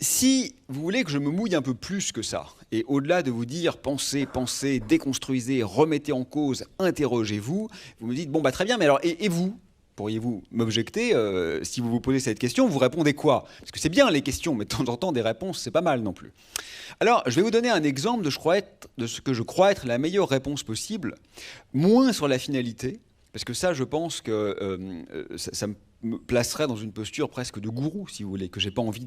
Si vous voulez que je me mouille un peu plus que ça, et au-delà de vous dire pensez, pensez, déconstruisez, remettez en cause, interrogez-vous, vous me dites bon bah très bien, mais alors et vous? Pourriez-vous m'objecter si vous vous posez cette question, vous répondez quoi? Parce que c'est bien les questions, mais de temps en temps des réponses, c'est pas mal non plus. Alors, je vais vous donner un exemple de ce que je crois être la meilleure réponse possible, moins sur la finalité, parce que ça, je pense que ça me placerait dans une posture presque de gourou, si vous voulez, que j'ai pas envie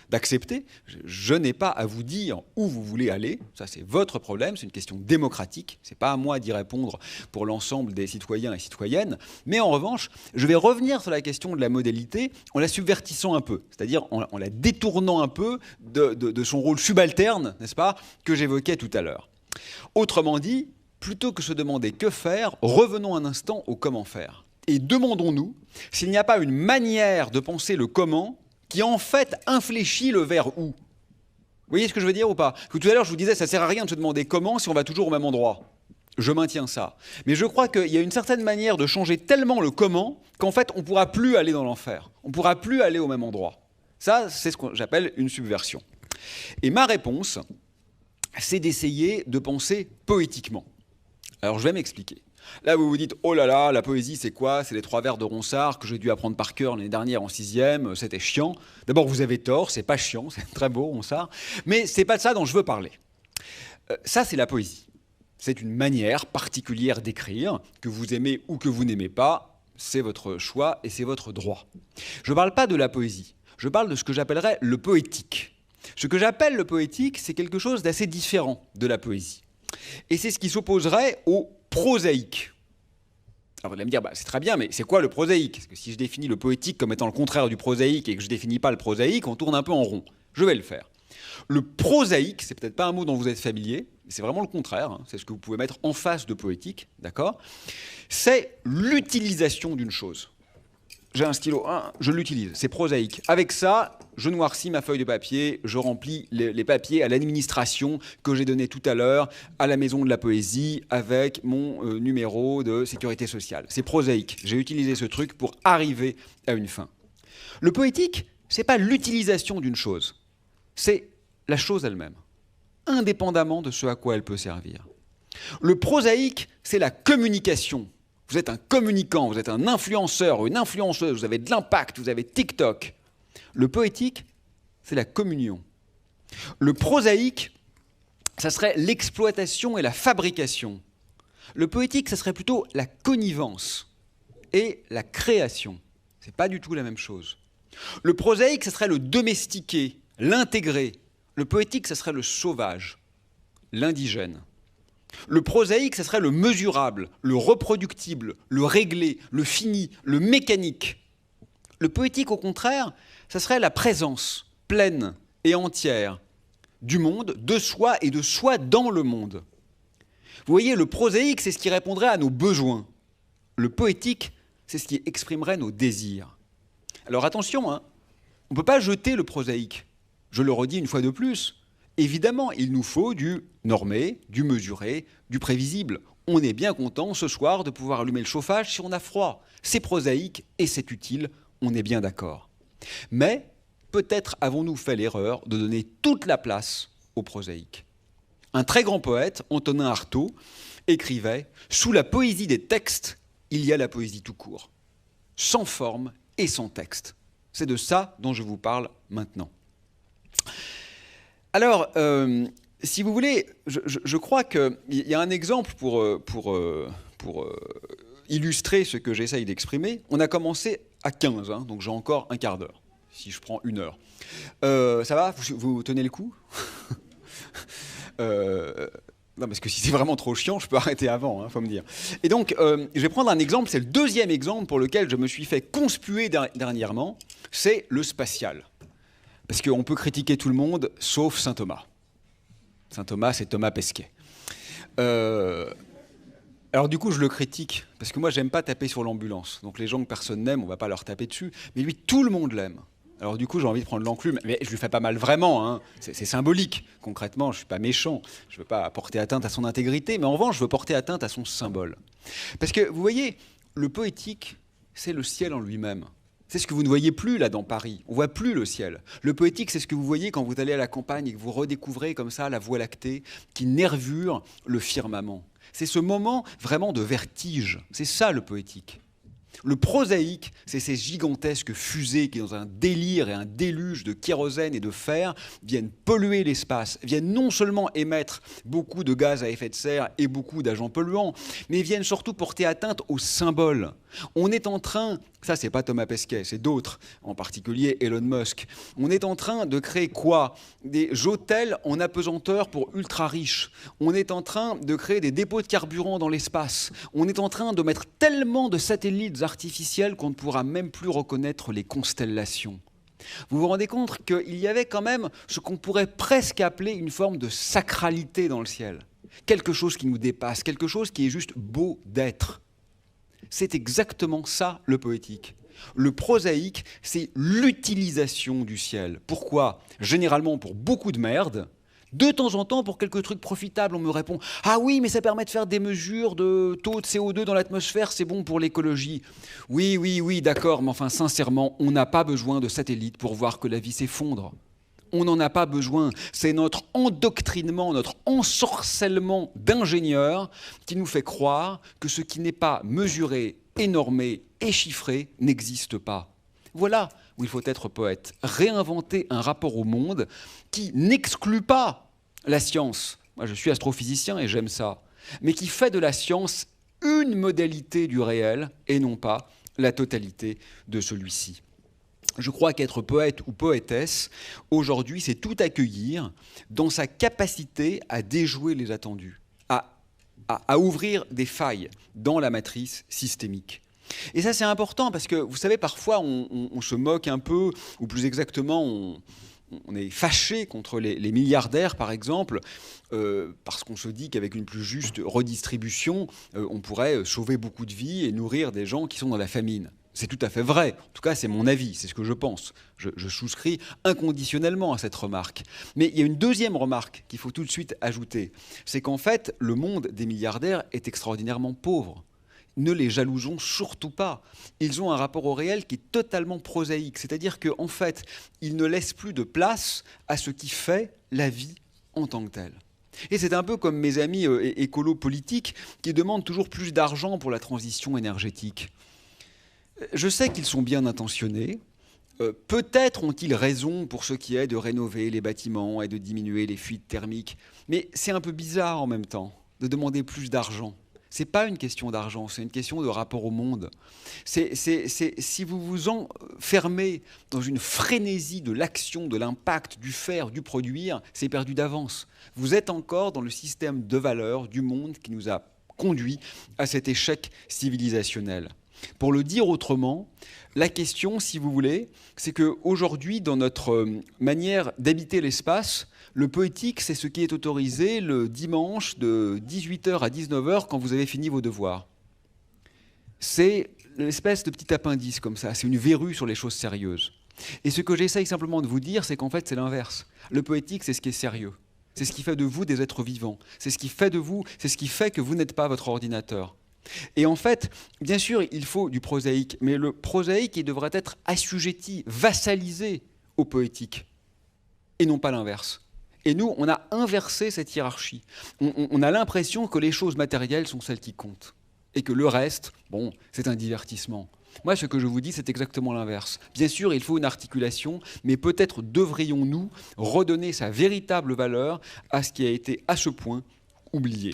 d'accepter. Je n'ai pas à vous dire où vous voulez aller, ça c'est votre problème, c'est une question démocratique, c'est pas à moi d'y répondre pour l'ensemble des citoyens et citoyennes, mais en revanche, je vais revenir sur la question de la modalité en la subvertissant un peu, c'est-à-dire en la détournant un peu de son rôle subalterne, n'est-ce pas, que j'évoquais tout à l'heure. Autrement dit, plutôt que se demander que faire, revenons un instant au comment faire. Et demandons-nous s'il n'y a pas une manière de penser le comment qui en fait infléchit le vers où. Vous voyez ce que je veux dire ou pas? Tout à l'heure je vous disais ça ne sert à rien de se demander comment si on va toujours au même endroit. Je maintiens ça. Mais je crois qu'il y a une certaine manière de changer tellement le comment qu'en fait on ne pourra plus aller dans l'enfer. On ne pourra plus aller au même endroit. Ça, c'est ce que j'appelle une subversion. Et ma réponse, c'est d'essayer de penser poétiquement. Alors je vais m'expliquer. Là, vous vous dites, oh là là, la poésie, c'est quoi? C'est les 3 vers de Ronsard que j'ai dû apprendre par cœur l'année dernière en 6e, c'était chiant. D'abord, vous avez tort, c'est pas chiant, c'est très beau, Ronsard. Mais c'est pas de ça dont je veux parler. Ça, c'est la poésie. C'est une manière particulière d'écrire, que vous aimez ou que vous n'aimez pas, c'est votre choix et c'est votre droit. Je ne parle pas de la poésie, je parle de ce que j'appellerais le poétique. Ce que j'appelle le poétique, c'est quelque chose d'assez différent de la poésie. Et c'est ce qui s'opposerait au prosaïque. Alors vous allez me dire, bah, c'est très bien, mais c'est quoi le prosaïque? Parce que si je définis le poétique comme étant le contraire du prosaïque et que je ne définis pas le prosaïque, on tourne un peu en rond. Je vais le faire. Le prosaïque, c'est peut-être pas un mot dont vous êtes familier, mais c'est vraiment le contraire, hein, c'est ce que vous pouvez mettre en face de poétique, d'accord? C'est l'utilisation d'une chose. J'ai un stylo, je l'utilise, c'est prosaïque. Avec ça, je noircis ma feuille de papier, je remplis les papiers à l'administration que j'ai donné tout à l'heure, à la Maison de la Poésie, avec mon numéro de sécurité sociale. C'est prosaïque, j'ai utilisé ce truc pour arriver à une fin. Le poétique, c'est pas l'utilisation d'une chose, c'est la chose elle-même, indépendamment de ce à quoi elle peut servir. Le prosaïque, c'est la communication. Vous êtes un communicant, vous êtes un influenceur, une influenceuse, vous avez de l'impact, vous avez TikTok. Le poétique, c'est la communion. Le prosaïque, ça serait l'exploitation et la fabrication. Le poétique, ça serait plutôt la connivence et la création. C'est pas du tout la même chose. Le prosaïque, ça serait le domestiquer, l'intégrer. Le poétique, ça serait le sauvage, l'indigène. Le prosaïque, ce serait le mesurable, le reproductible, le réglé, le fini, le mécanique. Le poétique, au contraire, ce serait la présence pleine et entière du monde, de soi et de soi dans le monde. Vous voyez, le prosaïque, c'est ce qui répondrait à nos besoins. Le poétique, c'est ce qui exprimerait nos désirs. Alors attention, hein, on ne peut pas jeter le prosaïque. Je le redis une fois de plus. Évidemment, il nous faut du normé, du mesuré, du prévisible. On est bien content ce soir de pouvoir allumer le chauffage si on a froid. C'est prosaïque et c'est utile, on est bien d'accord. Mais peut-être avons-nous fait l'erreur de donner toute la place au prosaïque. Un très grand poète, Antonin Artaud, écrivait « Sous la poésie des textes, il y a la poésie tout court, sans forme et sans texte. » C'est de ça dont je vous parle maintenant. Alors, si vous voulez, je crois qu'il y a un exemple pour illustrer ce que j'essaye d'exprimer. On a commencé à 15, hein, donc j'ai encore un quart d'heure, si je prends 1 heure. Ça va? Vous tenez le coup? Non, parce que si c'est vraiment trop chiant, je peux arrêter avant, faut me dire. Et donc, je vais prendre un exemple, c'est le 2e exemple pour lequel je me suis fait conspuer dernièrement, c'est le spatial. Parce qu'on peut critiquer tout le monde, sauf saint Thomas. Saint Thomas, c'est Thomas Pesquet. Alors du coup, je le critique, parce que moi, j'aime pas taper sur l'ambulance. Donc les gens que personne n'aime, on va pas leur taper dessus. Mais lui, tout le monde l'aime. Alors du coup, j'ai envie de prendre l'enclume. Mais je lui fais pas mal vraiment, hein. C'est symbolique. Concrètement, je suis pas méchant. Je veux pas porter atteinte à son intégrité, mais en revanche, je veux porter atteinte à son symbole. Parce que, vous voyez, le poétique, c'est le ciel en lui-même. C'est ce que vous ne voyez plus là dans Paris. On ne voit plus le ciel. Le poétique, c'est ce que vous voyez quand vous allez à la campagne et que vous redécouvrez comme ça la Voie lactée qui nervure le firmament. C'est ce moment vraiment de vertige. C'est ça le poétique. Le prosaïque, c'est ces gigantesques fusées qui, dans un délire et un déluge de kérosène et de fer, viennent polluer l'espace, viennent non seulement émettre beaucoup de gaz à effet de serre et beaucoup d'agents polluants, mais viennent surtout porter atteinte aux symboles. On est en train, ça c'est pas Thomas Pesquet, c'est d'autres, en particulier Elon Musk, on est en train de créer quoi? Des hôtels en apesanteur pour ultra riches. On est en train de créer des dépôts de carburant dans l'espace. On est en train de mettre tellement de satellites artificiels qu'on ne pourra même plus reconnaître les constellations. Vous vous rendez compte qu'il y avait quand même ce qu'on pourrait presque appeler une forme de sacralité dans le ciel. Quelque chose qui nous dépasse, quelque chose qui est juste beau d'être. C'est exactement ça le poétique. Le prosaïque, c'est l'utilisation du ciel. Pourquoi? Généralement pour beaucoup de merde. De temps en temps, pour quelques trucs profitables, on me répond « Ah oui, mais ça permet de faire des mesures de taux de CO2 dans l'atmosphère, c'est bon pour l'écologie. » Oui, d'accord, mais enfin, sincèrement, on n'a pas besoin de satellites pour voir que la vie s'effondre. On n'en a pas besoin. C'est notre endoctrinement, notre ensorcellement d'ingénieurs qui nous fait croire que ce qui n'est pas mesuré, énormé et chiffré n'existe pas. Voilà où il faut être poète. Réinventer un rapport au monde qui n'exclut pas la science. Moi, je suis astrophysicien et j'aime ça. Mais qui fait de la science une modalité du réel et non pas la totalité de celui-ci. Je crois qu'être poète ou poétesse, aujourd'hui, c'est tout accueillir dans sa capacité à déjouer les attendus, à ouvrir des failles dans la matrice systémique. Et ça, c'est important parce que, vous savez, parfois, on se moque un peu, ou plus exactement, on est fâché contre les milliardaires, par exemple, parce qu'on se dit qu'avec une plus juste redistribution, on pourrait sauver beaucoup de vies et nourrir des gens qui sont dans la famine. C'est tout à fait vrai. En tout cas, c'est mon avis, c'est ce que je pense. Je souscris inconditionnellement à cette remarque. Mais il y a une deuxième remarque qu'il faut tout de suite ajouter. C'est qu'en fait, le monde des milliardaires est extraordinairement pauvre. Ne les jalousons surtout pas. Ils ont un rapport au réel qui est totalement prosaïque. C'est-à-dire qu'en fait, ils ne laissent plus de place à ce qui fait la vie en tant que telle. Et c'est un peu comme mes amis écolos politiques qui demandent toujours plus d'argent pour la transition énergétique. Je sais qu'ils sont bien intentionnés. Peut-être ont-ils raison pour ce qui est de rénover les bâtiments et de diminuer les fuites thermiques. Mais c'est un peu bizarre en même temps de demander plus d'argent. Ce n'est pas une question d'argent, c'est une question de rapport au monde. Si vous vous enfermez dans une frénésie de l'action, de l'impact, du faire, du produire, c'est perdu d'avance. Vous êtes encore dans le système de valeurs du monde qui nous a conduits à cet échec civilisationnel. Pour le dire autrement, la question, si vous voulez, c'est qu'aujourd'hui, dans notre manière d'habiter l'espace, le poétique, c'est ce qui est autorisé le dimanche de 18h à 19h quand vous avez fini vos devoirs. C'est l'espèce de petit appendice comme ça, c'est une verrue sur les choses sérieuses. Et ce que j'essaye simplement de vous dire, c'est qu'en fait, c'est l'inverse. Le poétique, c'est ce qui est sérieux. C'est ce qui fait de vous des êtres vivants. C'est ce qui fait de vous, c'est ce qui fait que vous n'êtes pas votre ordinateur. Et en fait, bien sûr, il faut du prosaïque, mais le prosaïque, il devrait être assujetti, vassalisé au poétique, et non pas l'inverse. Et nous, on a inversé cette hiérarchie. On a l'impression que les choses matérielles sont celles qui comptent, et que le reste, bon, c'est un divertissement. Moi, ce que je vous dis, c'est exactement l'inverse. Bien sûr, il faut une articulation, mais peut-être devrions-nous redonner sa véritable valeur à ce qui a été à ce point oublié.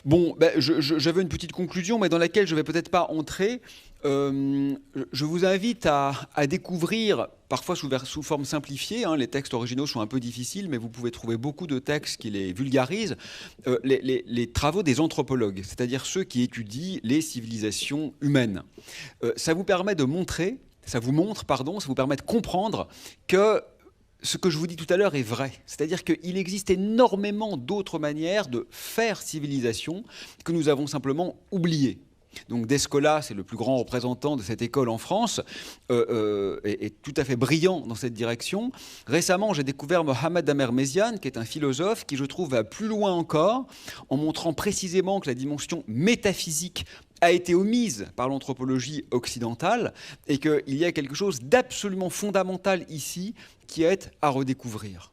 Bon, j'avais une petite conclusion, mais dans laquelle je ne vais peut-être pas entrer. Je vous invite à découvrir, parfois sous forme simplifiée, les textes originaux sont un peu difficiles, mais vous pouvez trouver beaucoup de textes qui les vulgarisent, les travaux des anthropologues, c'est-à-dire ceux qui étudient les civilisations humaines. Ça vous permet de montrer, ça vous permet de comprendre que ce que je vous dis tout à l'heure est vrai. C'est-à-dire qu'il existe énormément d'autres manières de faire civilisation que nous avons simplement oubliées. Donc Descola, c'est le plus grand représentant de cette école en France, est tout à fait brillant dans cette direction. Récemment, j'ai découvert Mohamed Amer-Méziane, qui est un philosophe qui, je trouve, va plus loin encore, en montrant précisément que la dimension métaphysique a été omise par l'anthropologie occidentale et qu'il y a quelque chose d'absolument fondamental ici qui est à redécouvrir.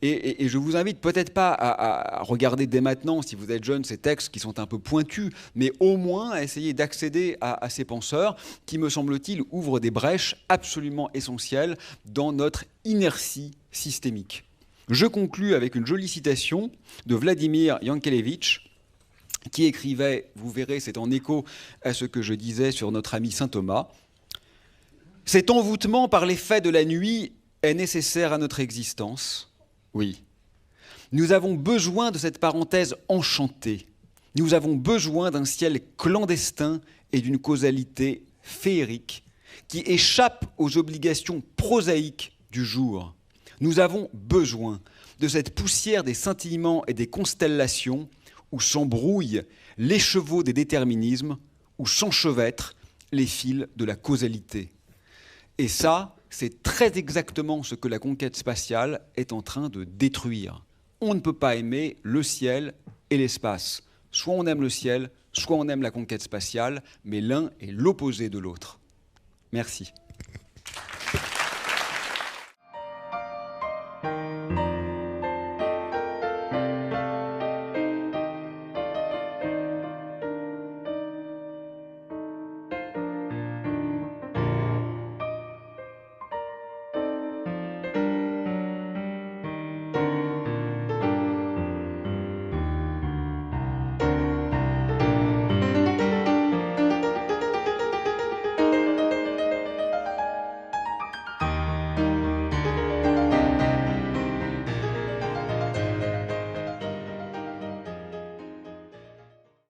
Et je vous invite peut-être pas à regarder dès maintenant, si vous êtes jeune, ces textes qui sont un peu pointus, mais au moins à essayer d'accéder à ces penseurs qui, me semble-t-il, ouvrent des brèches absolument essentielles dans notre inertie systémique. Je conclus avec une jolie citation de Vladimir Yankelevitch, qui écrivait, vous verrez, c'est en écho à ce que je disais sur notre ami saint Thomas, « Cet envoûtement par l'effet de la nuit est nécessaire à notre existence. Oui, nous avons besoin de cette parenthèse enchantée. Nous avons besoin d'un ciel clandestin et d'une causalité féerique qui échappe aux obligations prosaïques du jour. Nous avons besoin de cette poussière des scintillements et des constellations où s'embrouillent les chevaux des déterminismes, où s'enchevêtrent les fils de la causalité. » Et ça, c'est très exactement ce que la conquête spatiale est en train de détruire. On ne peut pas aimer le ciel et l'espace. Soit on aime le ciel, soit on aime la conquête spatiale, mais l'un est l'opposé de l'autre. Merci.